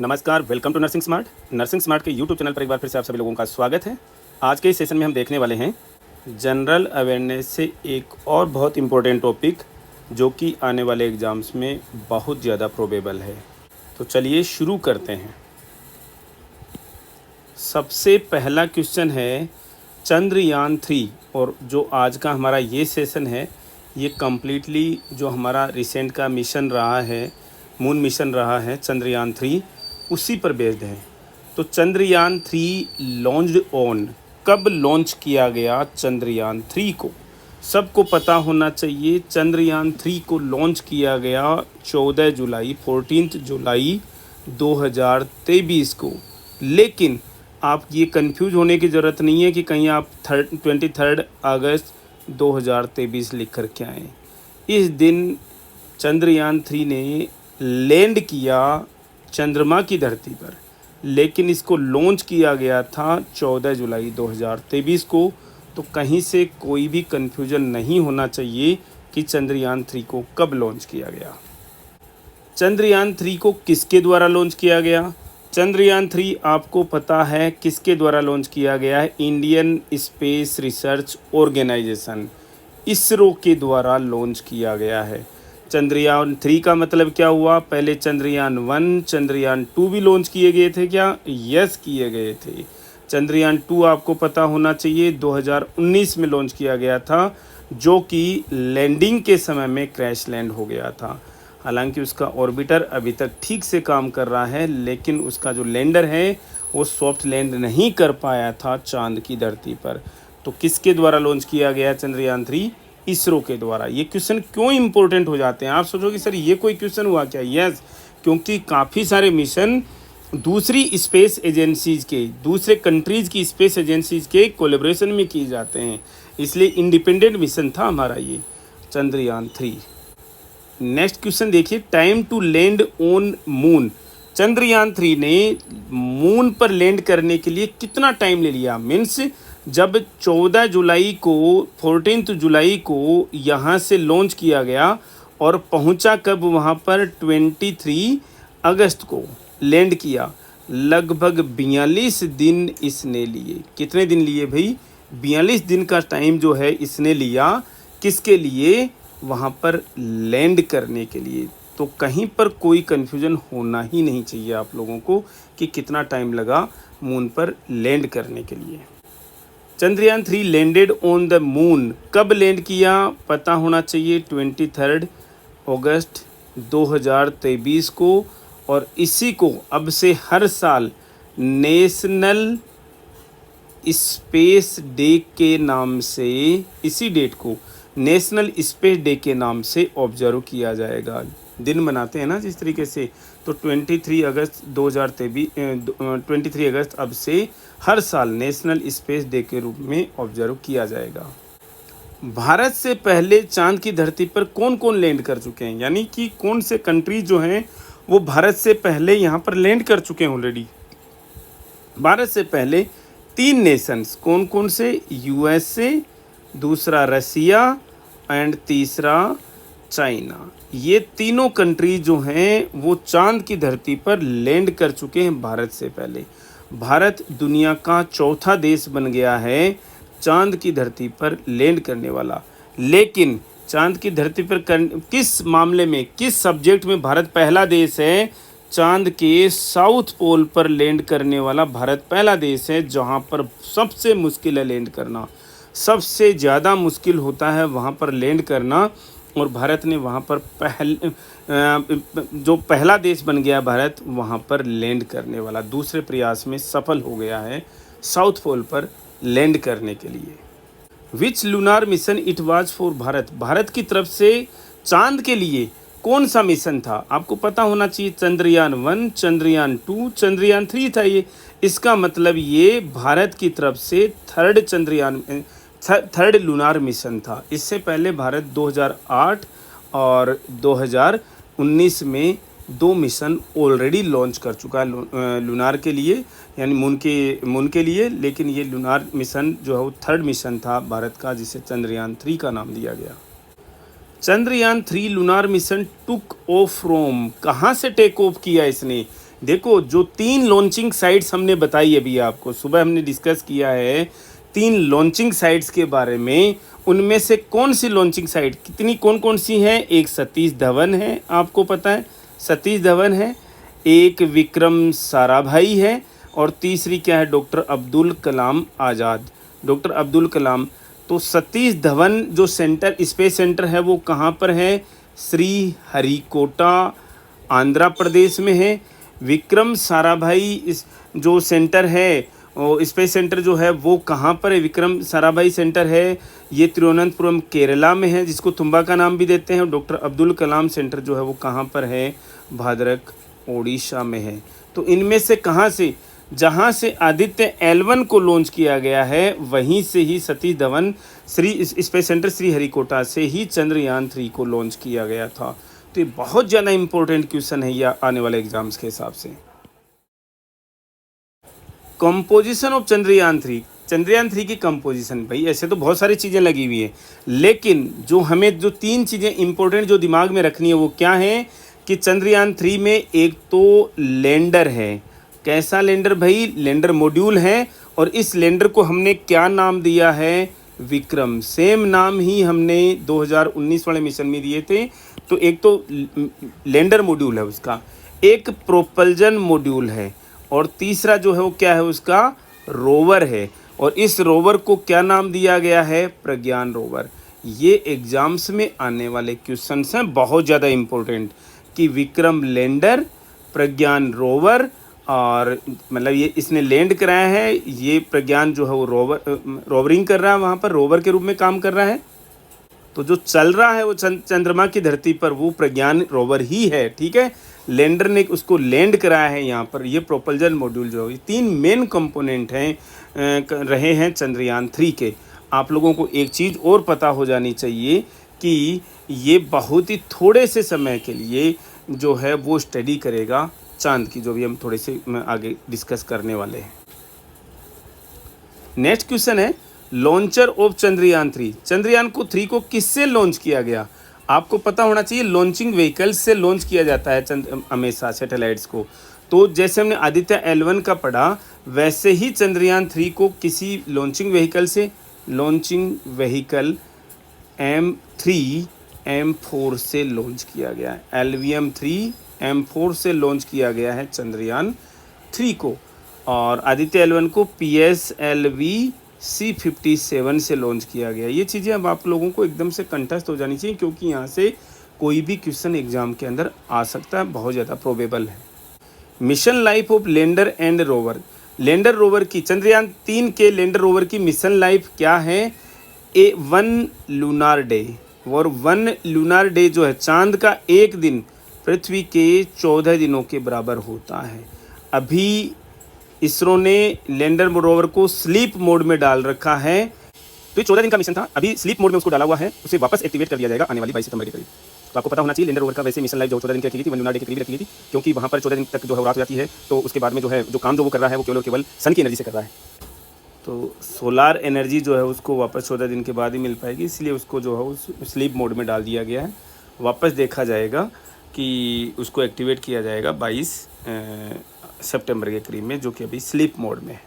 नमस्कार, welcome to nursing smart. Nursing smart के YouTube channel पर एक बार फिर से आप सभी लोगों का स्वागत है। आज के इस सेशन में हम देखने वाले हैं जनरल अवेयरनेस से एक और बहुत इम्पोर्टेंट टॉपिक जो कि आने वाले एग्ज़ाम्स में बहुत ज़्यादा प्रोबेबल है। तो चलिए शुरू करते हैं। सबसे पहला क्वेश्चन है चंद्रयान 3, और जो आज का हमारा ये सेशन है ये कम्प्लीटली जो हमारा रिसेंट का मिशन रहा है, मून मिशन रहा है चंद्रयान 3, उसी पर बेस्ड है। तो चंद्रयान 3 लॉन्च्ड ऑन, कब लॉन्च किया गया चंद्रयान 3 को? सबको पता होना चाहिए। चंद्रयान 3 को लॉन्च किया गया 14 जुलाई 14 जुलाई 2023 को। लेकिन आप ये कंफ्यूज होने की ज़रूरत नहीं है कि कहीं आप 23 अगस्त 2023 लिख कर के आएँ। इस दिन चंद्रयान 3 ने लैंड किया चंद्रमा की धरती पर, लेकिन इसको लॉन्च किया गया था 14 जुलाई 2023 को। तो कहीं से कोई भी कन्फ्यूजन नहीं होना चाहिए कि चंद्रयान 3 को कब लॉन्च किया गया। चंद्रयान 3 को किसके द्वारा लॉन्च किया गया? चंद्रयान 3 आपको पता है किसके द्वारा लॉन्च किया गया है? Indian space research organisation, ISRO के द्वारा लॉन्च किया गया है। चंद्रयान 3 का मतलब क्या हुआ? पहले चंद्रयान 1, चंद्रयान 2 भी लॉन्च किए गए थे क्या? यस, किए गए थे। चंद्रयान 2 आपको पता होना चाहिए 2019 में लॉन्च किया गया था, जो कि लैंडिंग के समय में क्रैश लैंड हो गया था। हालांकि उसका ऑर्बिटर अभी तक ठीक से काम कर रहा है, लेकिन उसका जो लैंडर है वो सॉफ्ट लैंड नहीं कर पाया था चांद की धरती पर। तो किसके द्वारा लॉन्च किया गया चंद्रयान 3? इसरो के द्वारा। ये क्वेश्चन क्यों इंपॉर्टेंट हो जाते हैं? आप सोचोगे सर ये कोई क्वेश्चन हुआ क्या? यस, क्योंकि काफ़ी सारे मिशन दूसरी स्पेस एजेंसीज के, दूसरे कंट्रीज़ की स्पेस एजेंसीज के कोलेब्रेशन में किए जाते हैं, इसलिए इंडिपेंडेंट मिशन था हमारा ये चंद्रयान 3। नेक्स्ट क्वेश्चन देखिए, time to land on moon. Chandrayaan 3 ने मून पर लैंड करने के लिए कितना टाइम ले लिया? मीन्स जब 14 जुलाई को 14 जुलाई को यहाँ से लॉन्च किया गया और पहुँचा कब वहाँ पर? 23 अगस्त को लैंड किया। लगभग 42 दिन इसने लिए। कितने दिन लिए भाई? 42 दिन का टाइम जो है इसने लिया। किसके लिए? वहाँ पर लैंड करने के लिए। तो कहीं पर कोई कन्फ्यूजन होना ही नहीं चाहिए आप लोगों को कि कितना टाइम लगा मून पर लैंड करने के लिए। Chandrayaan 3 landed on the moon. कब लैंड किया? पता होना चाहिए 23 अगस्त 2023 को। और इसी को अब से हर साल नेशनल स्पेस डे के नाम से, इसी डेट को नेशनल स्पेस डे के नाम से ऑब्जर्व किया जाएगा। दिन मनाते हैं ना जिस तरीके से, तो 23 अगस्त 2023 23 अगस्त अब से हर साल नेशनल स्पेस डे के रूप में ऑब्जर्व किया जाएगा। भारत से पहले चांद की धरती पर कौन कौन लैंड कर चुके हैं? यानी कि कौन से कंट्रीज जो हैं वो भारत से पहले यहाँ पर लैंड कर चुके हैं ऑलरेडी। भारत से पहले 3 नेशंस, कौन कौन से? यूएसए, दूसरा रसिया एंड तीसरा चाइना। ये तीनों कंट्री जो हैं वो चांद की धरती पर लैंड कर चुके हैं भारत से पहले। भारत दुनिया का चौथा देश बन गया है चांद की धरती पर लैंड करने वाला। लेकिन चांद की धरती पर किस मामले में, किस सब्जेक्ट में भारत पहला देश है? चांद के साउथ पोल पर लैंड करने वाला भारत पहला देश है, जहां पर सबसे मुश्किल है लैंड करना। सबसे ज़्यादा मुश्किल होता है वहाँ पर लैंड करना, और भारत ने वहाँ पर जो पहला देश बन गया भारत, वहाँ पर लैंड करने वाला दूसरे प्रयास में सफल हो गया है साउथ पोल पर लैंड करने के लिए। Which lunar mission it was for Bharat. Bharat की तरफ से चांद के लिए कौन सा मिशन था? आपको पता होना चाहिए। चंद्रयान 1, चंद्रयान 2, चंद्रयान 3 था ये। इसका मतलब ये भारत की तरफ से थर्ड लूनार मिशन था। इससे पहले भारत 2008 और 2019 में 2 मिशन ऑलरेडी लॉन्च कर चुका है लूनार के लिए, यानी मून के लिए। लेकिन ये लूनार मिशन जो है वो थर्ड मिशन था भारत का, जिसे चंद्रयान 3 का नाम दिया गया। Chandrayaan 3 lunar mission took off from, कहाँ से टेक ऑफ किया इसने? देखो, जो 3 लॉन्चिंग साइट्स हमने बताई अभी आपको, सुबह हमने डिस्कस किया है 3 लॉन्चिंग साइट्स के बारे में। उनमें से कौन सी लॉन्चिंग साइट, कितनी कौन कौन सी हैं? एक सतीश धवन है, आपको पता है सतीश धवन है, एक विक्रम साराभाई है, और तीसरी क्या है? Doctor Abdul Kalam Azad, doctor Abdul Kalam. तो सतीश धवन जो सेंटर, स्पेस सेंटर है, वो कहाँ पर है? श्री हरिकोटा, आंध्र प्रदेश में है। विक्रम साराभाई इस जो सेंटर है, स्पेस सेंटर जो है, वो कहाँ पर है? विक्रम साराभाई सेंटर है, ये तिरुवनंतपुरम केरला में है, जिसको तुम्बा का नाम भी देते हैं। डॉक्टर अब्दुल कलाम सेंटर जो है वो कहाँ पर है? भद्रक, ओडिशा में है। तो इनमें से कहाँ से, जहाँ से आदित्य L1 को लॉन्च किया गया है, वहीं से ही सतीश धवन श्री स्पेस सेंटर श्री हरिकोटा से ही चंद्रयान 3 को लॉन्च किया गया था। तो ये बहुत ज़्यादा इंपॉर्टेंट क्वेश्चन है ये आने वाले एग्जाम्स के हिसाब से। कंपोजिशन ऑफ चंद्रयान 3, चंद्रयान 3 की कंपोजिशन, भाई ऐसे तो बहुत सारी चीज़ें लगी हुई है, लेकिन जो हमें जो 3 चीज़ें इंपॉर्टेंट जो दिमाग में रखनी है वो क्या है कि चंद्रयान 3 में एक तो लैंडर है। कैसा लैंडर भाई? लैंडर मॉड्यूल है, और इस लैंडर को हमने क्या नाम दिया है? विक्रम। सेम नाम ही हमने 2019 वाले मिशन में दिए थे। तो एक तो लैंडर मॉड्यूल है उसका, एक प्रोपल्जन मॉड्यूल है, और तीसरा जो है वो क्या है? उसका रोवर है। और इस रोवर को क्या नाम दिया गया है? प्रज्ञान रोवर। ये एग्जाम्स में आने वाले क्वेश्चंस हैं, बहुत ज़्यादा इम्पोर्टेंट, कि विक्रम लैंडर, प्रज्ञान रोवर, और मतलब ये इसने लैंड कराया है, ये प्रज्ञान जो है वो रोवरिंग कर रहा है, वहाँ पर रोवर के रूप में काम कर रहा है। तो जो चल रहा है वो चंद्रमा की धरती पर, वो प्रज्ञान रोवर ही है, ठीक है। लैंडर ने उसको लैंड कराया है यहाँ पर। ये प्रोपल्जन मॉड्यूल जो है, 3 मेन कंपोनेंट हैं रहे हैं चंद्रयान 3 के। आप लोगों को एक चीज़ और पता हो जानी चाहिए कि ये बहुत ही थोड़े से समय के लिए जो है वो स्टडी करेगा चांद की, जो भी हम थोड़े से आगे डिस्कस करने वाले हैं। नेक्स्ट क्वेश्चन है, लॉन्चर ऑफ चंद्रयान 3, चंद्रयान को 3 को किससे लॉन्च किया गया? आपको पता होना चाहिए, लॉन्चिंग व्हीकल से लॉन्च किया जाता है हमेशा सैटेलाइट्स को। तो जैसे हमने आदित्य L1 का पढ़ा, वैसे ही चंद्रयान 3 को किसी लॉन्चिंग व्हीकल से, लॉन्चिंग व्हीकल M3 M4 से लॉन्च किया गया है। LVM-3 M4 से लॉन्च किया गया है चंद्रयान 3 को, और आदित्य L1 को PSLV C57 से लॉन्च किया गया। ये चीज़ें अब आप लोगों को एकदम से कंठस्थ हो जानी चाहिए, क्योंकि यहाँ से कोई भी क्वेश्चन एग्जाम के अंदर आ सकता है, बहुत ज़्यादा प्रोबेबल है। Mission life of lander and rover, lander rover की, चंद्रयान 3 के लैंडर रोवर की मिशन लाइफ क्या है? 1 लूनार डे, और 1 लूनार डे जो है, चांद का एक दिन पृथ्वी के 14 दिनों के बराबर होता है। अभी इसरो ने लैंडर रोवर को स्लीप मोड में डाल रखा है। तो ये 14 दिन का मिशन था, अभी स्लीप मोड में उसको डाला हुआ है, उसे वापस एक्टिवेट कर दिया जाएगा आने वाली 22 सितंबर के करीब। तो आपको पता होना चाहिए, लैंडर रोवर का वैसे मिशन लाइफ जो 14 दिन की रखी गई थी, 1 लूनार डे के करीब रखी गई थी, क्योंकि वहाँ पर 14 दिन तक जो है रात हो जाती है, तो उसके बाद में जो है जो काम जो वो कर रहा है वो केवल केवल सन की एनर्जी से कर रहा है। तो सोलार एनर्जी जो है उसको वापस 14 दिन के बाद ही मिल पाएगी, इसलिए उसको जो है उस स्लीप मोड में डाल दिया गया है। वापस देखा जाएगा कि उसको एक्टिवेट किया जाएगा 22 सितंबर के करीब में, जो कि अभी स्लीप मोड में है।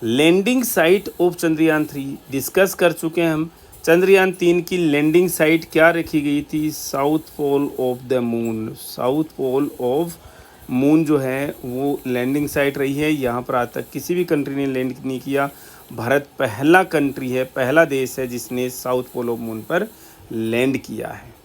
Landing site of Chandrayaan 3 discuss कर चुके हैं हम। चंद्रयान 3 की लैंडिंग साइट क्या रखी गई थी? South pole of the moon, south pole of moon जो है वो लैंडिंग साइट रही है। यहाँ पर आज तक किसी भी कंट्री ने लैंड नहीं किया। भारत पहला कंट्री है, पहला देश है जिसने साउथ पोल ऑफ मून पर लैंड किया है।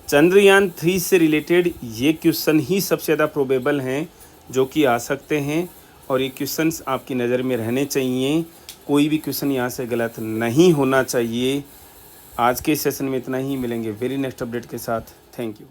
चंद्रयान 3 से रिलेटेड ये क्वेश्चन ही सबसे ज़्यादा प्रोबेबल हैं जो कि आ सकते हैं, और ये क्वेश्चंस आपकी नज़र में रहने चाहिए। कोई भी क्वेश्चन यहाँ से गलत नहीं होना चाहिए। आज के सेशन में इतना ही, मिलेंगे वेरी नेक्स्ट अपडेट के साथ। Thank you.